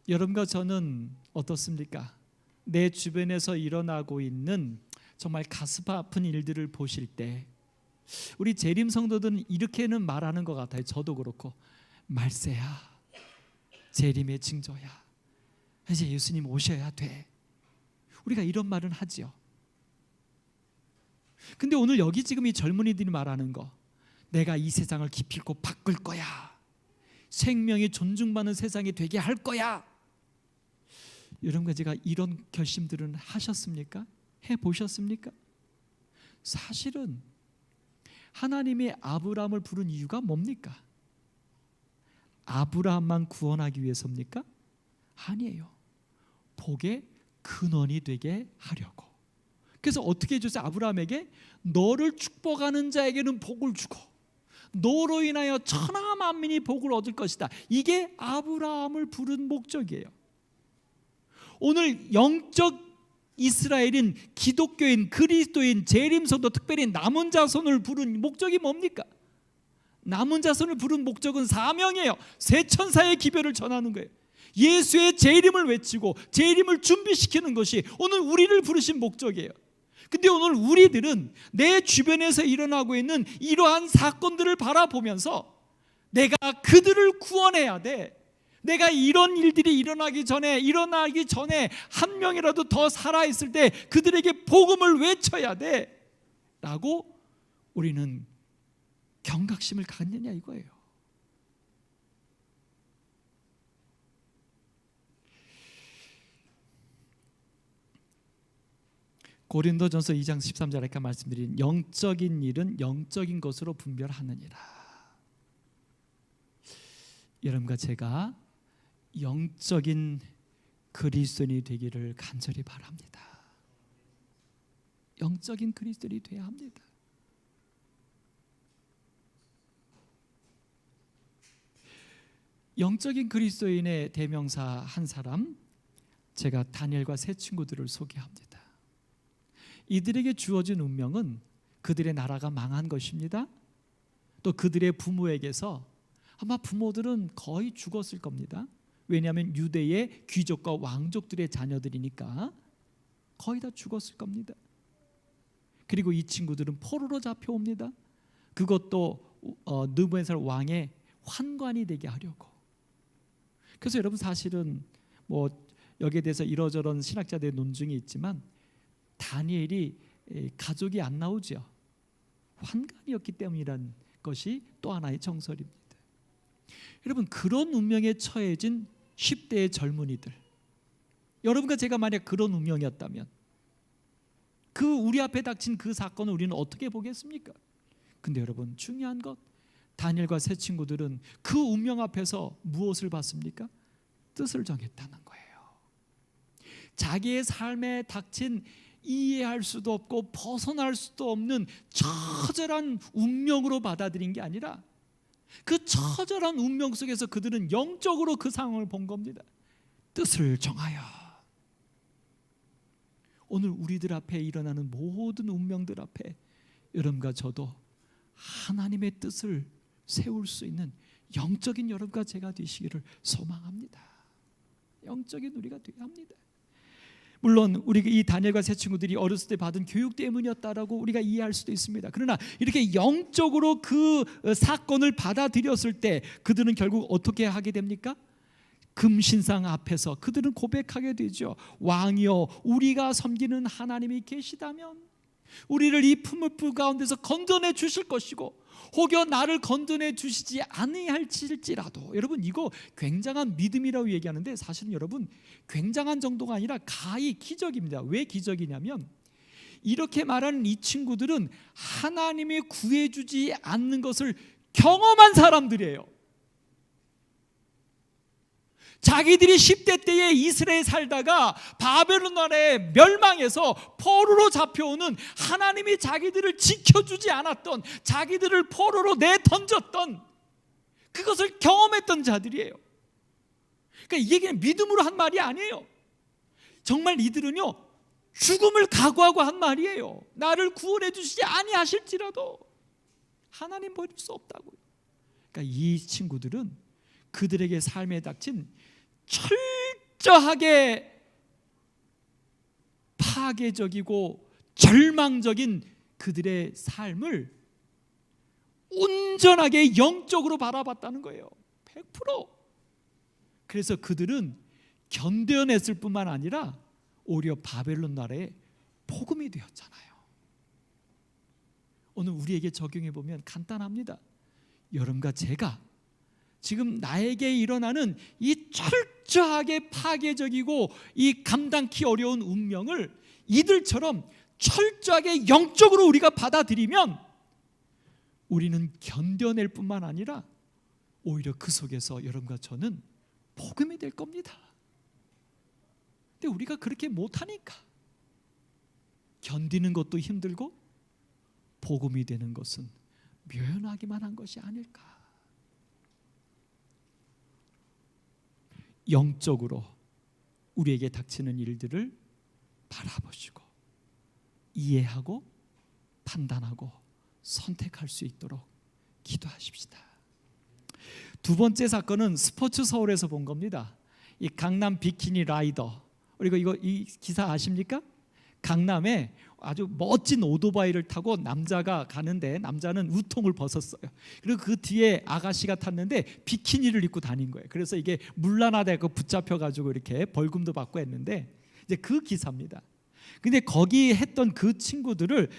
여러분과 저는 어떻습니까? 내 주변에서 일어나고 있는 정말 가슴 아픈 일들을 보실 때 우리 재림 성도들은 이렇게는 말하는 것 같아요. 저도 그렇고, 말세야, 재림의 징조야, 이제 예수님 오셔야 돼. 우리가 이런 말은 하지요. 근데 오늘 여기 지금 이 젊은이들이 말하는 거, 내가 이 세상을 기필코 바꿀 거야, 생명이 존중받는 세상이 되게 할 거야. 여러분과 제가 이런 결심들은 하셨습니까? 해보셨습니까? 사실은 하나님이 아브라함을 부른 이유가 뭡니까? 아브라함만 구원하기 위해서입니까? 아니에요. 복의 근원이 되게 하려고. 그래서 어떻게 해줬어요? 아브라함에게 너를 축복하는 자에게는 복을 주고 너로 인하여 천하 만민이 복을 얻을 것이다. 이게 아브라함을 부른 목적이에요. 오늘 영적 이스라엘인, 기독교인, 그리스도인, 재림성도, 특별히 남은 자손을 부른 목적이 뭡니까? 남은 자손을 부른 목적은 사명이에요. 새 천사의 기별을 전하는 거예요. 예수의 재림을 외치고 재림을 준비시키는 것이 오늘 우리를 부르신 목적이에요. 근데 오늘 우리들은 내 주변에서 일어나고 있는 이러한 사건들을 바라보면서 내가 그들을 구원해야 돼. 내가 이런 일들이 일어나기 전에 한 명이라도 더 살아있을 때 그들에게 복음을 외쳐야 돼 라고 우리는 경각심을 갖느냐 이거예요. 고린도전서 2장 13절에 아까 말씀드린 영적인 일은 영적인 것으로 분별하느니라. 여러분과 제가 영적인 그리스도인이 되기를 간절히 바랍니다. 영적인 그리스도인이 되어야 합니다. 영적인 그리스도인의 대명사 한 사람, 제가 다니엘과 세 친구들을 소개합니다. 이들에게 주어진 운명은 그들의 나라가 망한 것입니다. 또 그들의 부모에게서 아마 부모들은 거의 죽었을 겁니다. 왜냐하면 유대의 귀족과 왕족들의 자녀들이니까 거의 다 죽었을 겁니다. 그리고 이 친구들은 포로로 잡혀옵니다. 그것도 느부갓네살 왕의 환관이 되게 하려고. 그래서 여러분 사실은 뭐 여기에 대해서 이러저런 신학자들의 논증이 있지만 다니엘이 가족이 안 나오죠. 환관이었기 때문이란 것이 또 하나의 정설입니다. 여러분, 그런 운명에 처해진 10대의 젊은이들, 여러분과 제가 만약 그런 운명이었다면 그 우리 앞에 닥친 그 사건을 우리는 어떻게 보겠습니까? 근데 여러분, 중요한 것, 다니엘과 세 친구들은 그 운명 앞에서 무엇을 봤습니까? 뜻을 정했다는 거예요. 자기의 삶에 닥친 이해할 수도 없고 벗어날 수도 없는 처절한 운명으로 받아들인 게 아니라 그 처절한 운명 속에서 그들은 영적으로 그 상황을 본 겁니다. 뜻을 정하여. 오늘 우리들 앞에 일어나는 모든 운명들 앞에 여러분과 저도 하나님의 뜻을 세울 수 있는 영적인 여러분과 제가 되시기를 소망합니다. 영적인 우리가 되어야 합니다. 물론 우리 이 다니엘과 세 친구들이 어렸을 때 받은 교육 때문이었다라고 우리가 이해할 수도 있습니다. 그러나 이렇게 영적으로 그 사건을 받아들였을 때 그들은 결국 어떻게 하게 됩니까? 금신상 앞에서 그들은 고백하게 되죠. 왕이여, 우리가 섬기는 하나님이 계시다면 우리를 이 풀무불 가운데서 건져내 주실 것이고 혹여 나를 건져내 주시지 아니할지라도. 여러분, 이거 굉장한 믿음이라고 얘기하는데 사실은 여러분, 굉장한 정도가 아니라 가히 기적입니다. 왜 기적이냐면 이렇게 말하는 이 친구들은 하나님이 구해주지 않는 것을 경험한 사람들이에요. 자기들이 10대 때에 이스라엘 살다가 바벨론 나라에 멸망해서 포로로 잡혀오는, 하나님이 자기들을 지켜주지 않았던, 자기들을 포로로 내던졌던 그것을 경험했던 자들이에요. 그러니까 이게 그냥 믿음으로 한 말이 아니에요. 정말 이들은요, 죽음을 각오하고 한 말이에요. 나를 구원해 주시지 아니하실지라도 하나님 버릴 수 없다고요. 그러니까 이 친구들은 그들에게 삶에 닥친 철저하게 파괴적이고 절망적인 그들의 삶을 온전하게 영적으로 바라봤다는 거예요. 100%. 그래서 그들은 견뎌냈을 뿐만 아니라 오히려 바벨론 나라의 복음이 되었잖아요. 오늘 우리에게 적용해 보면 간단합니다. 여러분과 제가 지금 나에게 일어나는 이 철저하게 파괴적이고 이 감당기 어려운 운명을 이들처럼 철저하게 영적으로 우리가 받아들이면 우리는 견뎌낼 뿐만 아니라 오히려 그 속에서 여러분과 저는 복음이 될 겁니다. 근데 우리가 그렇게 못하니까 견디는 것도 힘들고 복음이 되는 것은 묘연하기만 한 것이 아닐까. 영적으로 우리에게 닥치는 일들을 바라보시고 이해하고 판단하고 선택할 수 있도록 기도하십시다. 두 번째 사건은 스포츠 서울에서 본 겁니다. 이 강남 비키니 라이더, 그리고 이 기사 아십니까? 강남에 아주 멋진 오토바이를 타고 남자가 가는데 남자는 우통을 벗었어요. 그리고 그 뒤에 아가씨가 탔는데 비키니를 입고 다닌 거예요. 그래서 이게 물란하다고 붙잡혀가지고 이렇게 벌금도 받고 했는데 이제 그 기사입니다. 근데 거기 했던 그 친구들을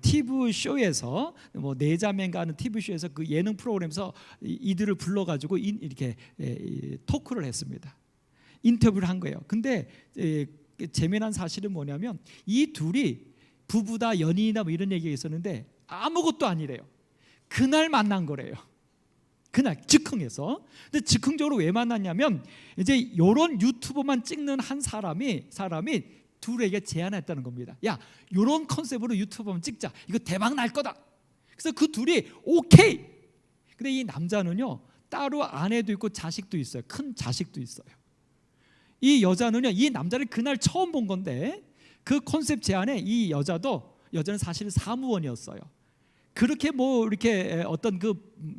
TV 쇼에서 뭐 내자매인가 하는 TV 쇼에서 그 예능 프로그램에서 이들을 불러가지고 이렇게 토크를 했습니다. 인터뷰를 한 거예요. 근데 재미난 사실은 뭐냐면 이 둘이 부부다 연인이다 뭐 이런 얘기가 있었는데 아무것도 아니래요. 그날 만난 거래요. 그날 즉흥해서. 근데 즉흥적으로 왜 만났냐면 이제 이런 유튜버만 찍는 한 사람이 둘에게 제안했다는 겁니다. 야, 이런 컨셉으로 유튜버만 찍자. 이거 대박 날 거다. 그래서 그 둘이 오케이. 근데 이 남자는요 따로 아내도 있고 자식도 있어요. 큰 자식도 있어요. 이 여자는요, 이 남자를 그날 처음 본 건데 그 컨셉 제안에 이 여자는 사실은 사무원이었어요. 그렇게 뭐 이렇게 어떤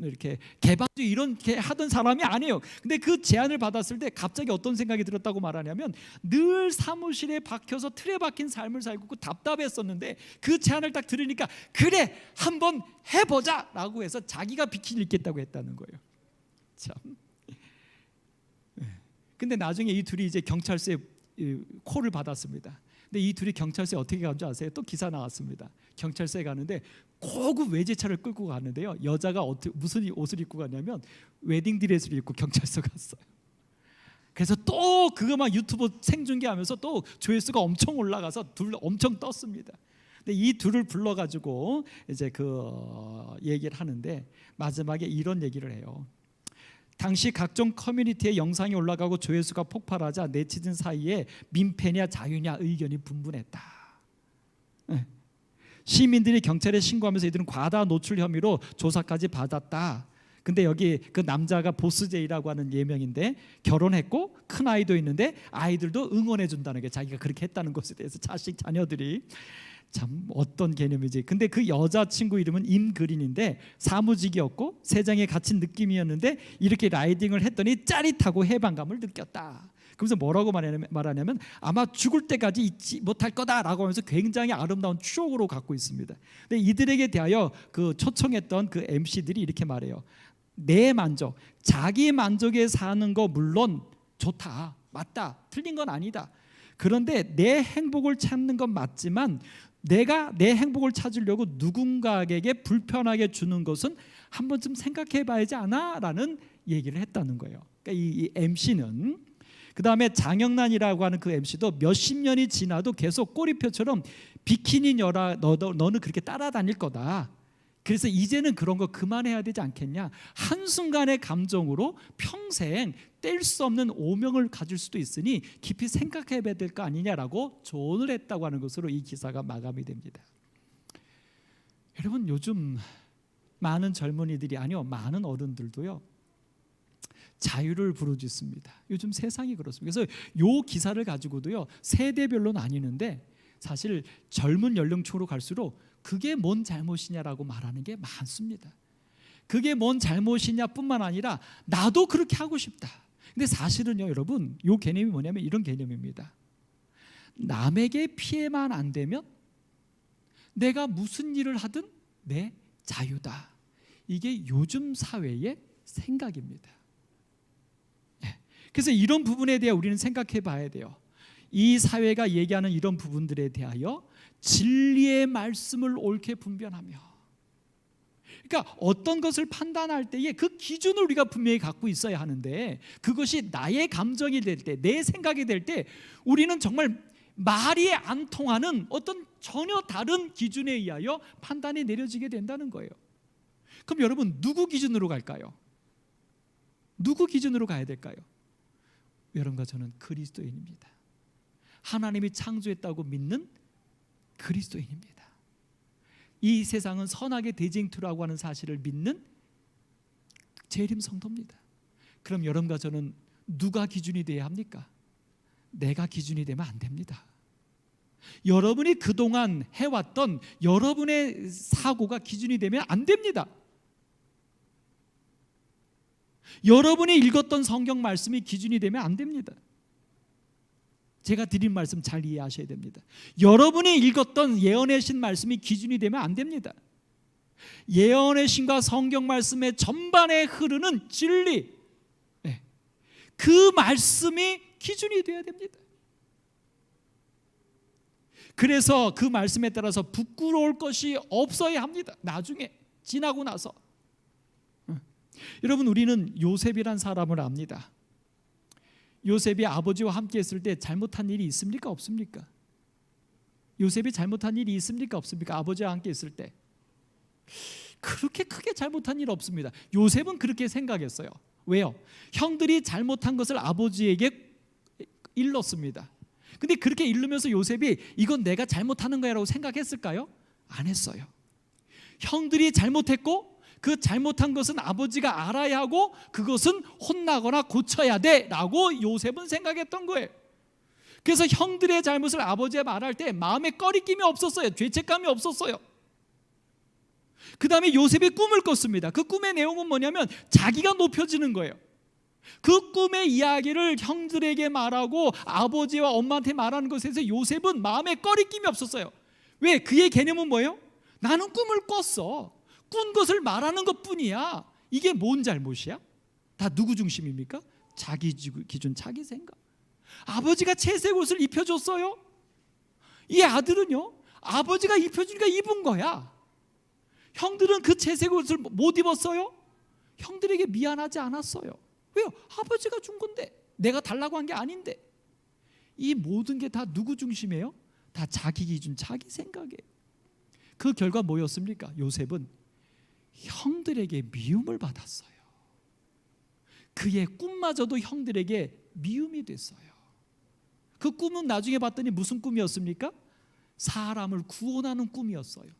이렇게 개방주의 이렇게 하던 사람이 아니에요. 근데 그 제안을 받았을 때 갑자기 어떤 생각이 들었다고 말하냐면 늘 사무실에 박혀서 틀에 박힌 삶을 살고 답답했었는데 그 제안을 딱 들으니까 그래 한번 해보자라고 해서 자기가 비키니를 입겠다고 했다는 거예요. 참. 근데 나중에 이 둘이 이제 경찰서에 콜을 받았습니다. 근데 이 둘이 경찰서에 어떻게 간 줄 아세요? 또 기사 나왔습니다. 경찰서에 가는데 고급 외제차를 끌고 가는데요, 여자가 무슨 옷을 입고 갔냐면 웨딩 드레스를 입고 경찰서 갔어요. 그래서 또 그거 막 유튜브 생중계하면서 또 조회수가 엄청 올라가서 둘 엄청 떴습니다. 근데 이 둘을 불러가지고 이제 얘기를 하는데 마지막에 이런 얘기를 해요. 당시 각종 커뮤니티에 영상이 올라가고 조회수가 폭발하자 네티즌 사이에 민폐냐 자유냐 의견이 분분했다. 시민들이 경찰에 신고하면서 이들은 과다 노출 혐의로 조사까지 받았다. 근데 여기 그 남자가 보스제이라고 하는 예명인데 결혼했고 큰 아이도 있는데 아이들도 응원해 준다는 게, 자기가 그렇게 했다는 것에 대해서 자녀들이 참 어떤 개념이지. 근데 그 여자친구 이름은 임그린인데 사무직이었고 세상에 갇힌 느낌이었는데 이렇게 라이딩을 했더니 짜릿하고 해방감을 느꼈다. 그래서 뭐라고 말하냐면 아마 죽을 때까지 잊지 못할 거다라고 하면서 굉장히 아름다운 추억으로 갖고 있습니다. 근데 이들에게 대하여 그 초청했던 그 MC들이 이렇게 말해요. 내 만족, 자기 만족에 사는 거 물론 좋다, 맞다, 틀린 건 아니다. 그런데 내 행복을 찾는 건 맞지만 내가 내 행복을 찾으려고 누군가에게 불편하게 주는 것은 한 번쯤 생각해 봐야지 않아? 라는 얘기를 했다는 거예요. 그러니까 이 MC는, 그 다음에 장영란이라고 하는 그 MC도 몇십 년이 지나도 계속 꼬리표처럼 비키니 여라, 너는 그렇게 따라다닐 거다. 그래서 이제는 그런 거 그만해야 되지 않겠냐. 한순간의 감정으로 평생 뗄 수 없는 오명을 가질 수도 있으니 깊이 생각해 봐야 될 거 아니냐라고 조언을 했다고 하는 것으로 이 기사가 마감이 됩니다. 여러분, 요즘 많은 젊은이들이, 아니요, 많은 어른들도요, 자유를 부르짖습니다. 요즘 세상이 그렇습니다. 그래서 이 기사를 가지고도요, 세대별로 나뉘는데 사실 젊은 연령층으로 갈수록 그게 뭔 잘못이냐라고 말하는 게 많습니다. 그게 뭔 잘못이냐 뿐만 아니라 나도 그렇게 하고 싶다. 근데 사실은요, 여러분, 이 개념이 뭐냐면 이런 개념입니다. 남에게 피해만 안 되면 내가 무슨 일을 하든 내 자유다. 이게 요즘 사회의 생각입니다. 그래서 이런 부분에 대해 우리는 생각해 봐야 돼요. 이 사회가 얘기하는 이런 부분들에 대하여 진리의 말씀을 옳게 분별하며, 그러니까 어떤 것을 판단할 때에 그 기준을 우리가 분명히 갖고 있어야 하는데, 그것이 나의 감정이 될 때, 내 생각이 될 때 우리는 정말 말이 안 통하는 어떤 전혀 다른 기준에 의하여 판단이 내려지게 된다는 거예요. 그럼 여러분, 누구 기준으로 갈까요? 누구 기준으로 가야 될까요? 여러분과 저는 그리스도인입니다. 하나님이 창조했다고 믿는 그리스도인입니다. 이 세상은 선악의 대쟁투라고 하는 사실을 믿는 재림 성도입니다. 그럼 여러분과 저는 누가 기준이 되어야 합니까? 내가 기준이 되면 안 됩니다. 여러분이 그동안 해왔던 여러분의 사고가 기준이 되면 안 됩니다. 여러분이 읽었던 성경 말씀이 기준이 되면 안 됩니다. 제가 드린 말씀 잘 이해하셔야 됩니다. 여러분이 읽었던 예언의 신 말씀이 기준이 되면 안 됩니다. 예언의 신과 성경 말씀의 전반에 흐르는 진리, 그 말씀이 기준이 되어야 됩니다. 그래서 그 말씀에 따라서 부끄러울 것이 없어야 합니다. 나중에 지나고 나서. 여러분, 우리는 요셉이란 사람을 압니다. 요셉이 아버지와 함께 했을 때 잘못한 일이 있습니까? 없습니까? 요셉이 잘못한 일이 있습니까? 없습니까? 아버지와 함께 있을 때 그렇게 크게 잘못한 일 없습니다. 요셉은 그렇게 생각했어요. 왜요? 형들이 잘못한 것을 아버지에게 일렀습니다. 근데 그렇게 일르면서 요셉이 이건 내가 잘못하는 거야라고 생각했을까요? 안 했어요. 형들이 잘못했고 그 잘못한 것은 아버지가 알아야 하고 그것은 혼나거나 고쳐야 돼라고 요셉은 생각했던 거예요. 그래서 형들의 잘못을 아버지가 말할 때 마음에 꺼리낌이 없었어요. 죄책감이 없었어요. 그 다음에 요셉이 꿈을 꿨습니다. 그 꿈의 내용은 뭐냐면 자기가 높여지는 거예요. 그 꿈의 이야기를 형들에게 말하고 아버지와 엄마한테 말하는 것에 대해서 요셉은 마음에 꺼리낌이 없었어요. 왜? 그의 개념은 뭐예요? 나는 꿈을 꿨어. 꾼 것을 말하는 것뿐이야. 이게 뭔 잘못이야? 다 누구 중심입니까? 자기 기준, 자기 생각. 아버지가 채색 옷을 입혀줬어요. 이 아들은요, 아버지가 입혀주니까 입은 거야. 형들은 그 채색 옷을 못 입었어요. 형들에게 미안하지 않았어요. 왜요? 아버지가 준 건데, 내가 달라고 한 게 아닌데. 이 모든 게 다 누구 중심이에요? 다 자기 기준, 자기 생각이에요. 그 결과 뭐였습니까? 요셉은 형들에게 미움을 받았어요. 그의 꿈마저도 형들에게 미움이 됐어요. 그 꿈은 나중에 봤더니 무슨 꿈이었습니까? 사람을 구원하는 꿈이었어요.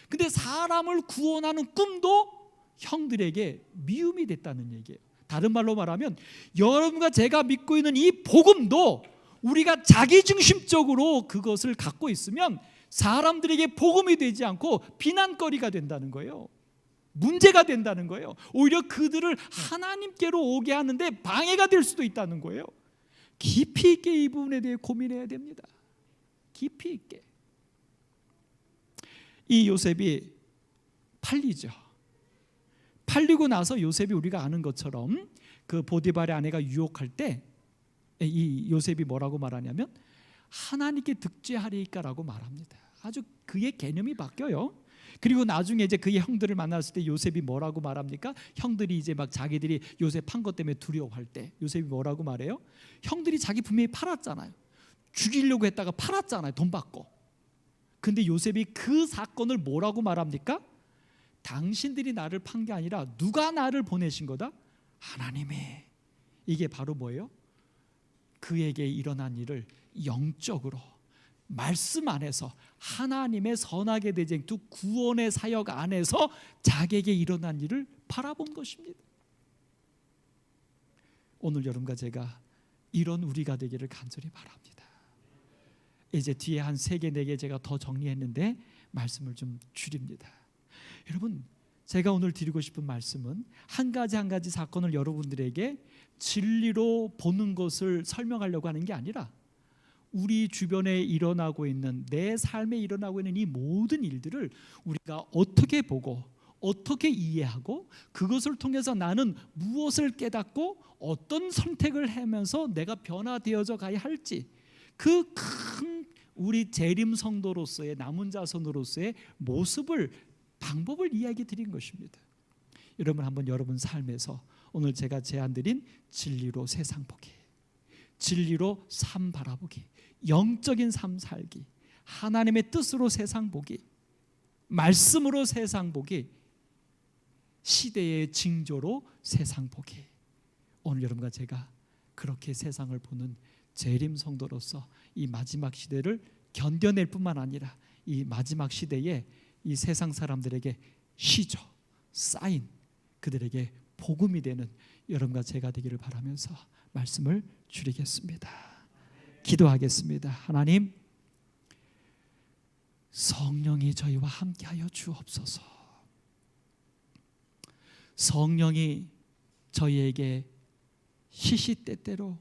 근데 사람을 구원하는 꿈도 형들에게 미움이 됐다는 얘기예요. 다른 말로 말하면 여러분과 제가 믿고 있는 이 복음도 우리가 자기중심적으로 그것을 갖고 있으면 사람들에게 복음이 되지 않고 비난거리가 된다는 거예요. 문제가 된다는 거예요. 오히려 그들을 하나님께로 오게 하는데 방해가 될 수도 있다는 거예요. 깊이 있게 이 부분에 대해 고민해야 됩니다. 깊이 있게. 이 요셉이 팔리죠. 팔리고 나서 요셉이 우리가 아는 것처럼 그 보디발의 아내가 유혹할 때 이 요셉이 뭐라고 말하냐면 하나님께 득죄하리까라고 말합니다. 아주 그의 개념이 바뀌어요. 그리고 나중에 이제 그의 형들을 만났을 때 요셉이 뭐라고 말합니까? 형들이 이제 막 자기들이 요셉 판 것 때문에 두려워할 때 요셉이 뭐라고 말해요? 형들이 자기 분명히 팔았잖아요. 죽이려고 했다가 팔았잖아요. 돈 받고. 근데 요셉이 그 사건을 뭐라고 말합니까? 당신들이 나를 판 게 아니라 누가 나를 보내신 거다? 하나님이. 이게 바로 뭐예요? 그에게 일어난 일을 영적으로 말씀 안에서 하나님의 선악의 대쟁투 구원의 사역 안에서 자기에게 일어난 일을 바라본 것입니다. 오늘 여러분과 제가 이런 우리가 되기를 간절히 바랍니다. 이제 뒤에 한 3개, 4개 제가 더 정리했는데 말씀을 좀 줄입니다. 여러분, 제가 오늘 드리고 싶은 말씀은 한 가지 한 가지 사건을 여러분들에게 진리로 보는 것을 설명하려고 하는 게 아니라 우리 주변에 일어나고 있는 내 삶에 일어나고 있는 이 모든 일들을 우리가 어떻게 보고 어떻게 이해하고 그것을 통해서 나는 무엇을 깨닫고 어떤 선택을 하면서 내가 변화되어져 가야 할지 그 큰 우리 재림 성도로서의 남은 자손으로서의 모습을 방법을 이야기 드린 것입니다. 여러분 한번 여러분 삶에서 오늘 제가 제안드린 진리로 세상 보기, 진리로 삶 바라보기, 영적인 삶 살기, 하나님의 뜻으로 세상 보기, 말씀으로 세상 보기, 시대의 징조로 세상 보기. 오늘 여러분과 제가 그렇게 세상을 보는 재림 성도로서 이 마지막 시대를 견뎌낼 뿐만 아니라 이 마지막 시대에 이 세상 사람들에게 시조, 사인, 그들에게 복음이 되는 여러분과 제가 되기를 바라면서 말씀을 줄이겠습니다. 기도하겠습니다. 하나님, 성령이 저희와 함께하여 주옵소서. 성령이 저희에게 시시때때로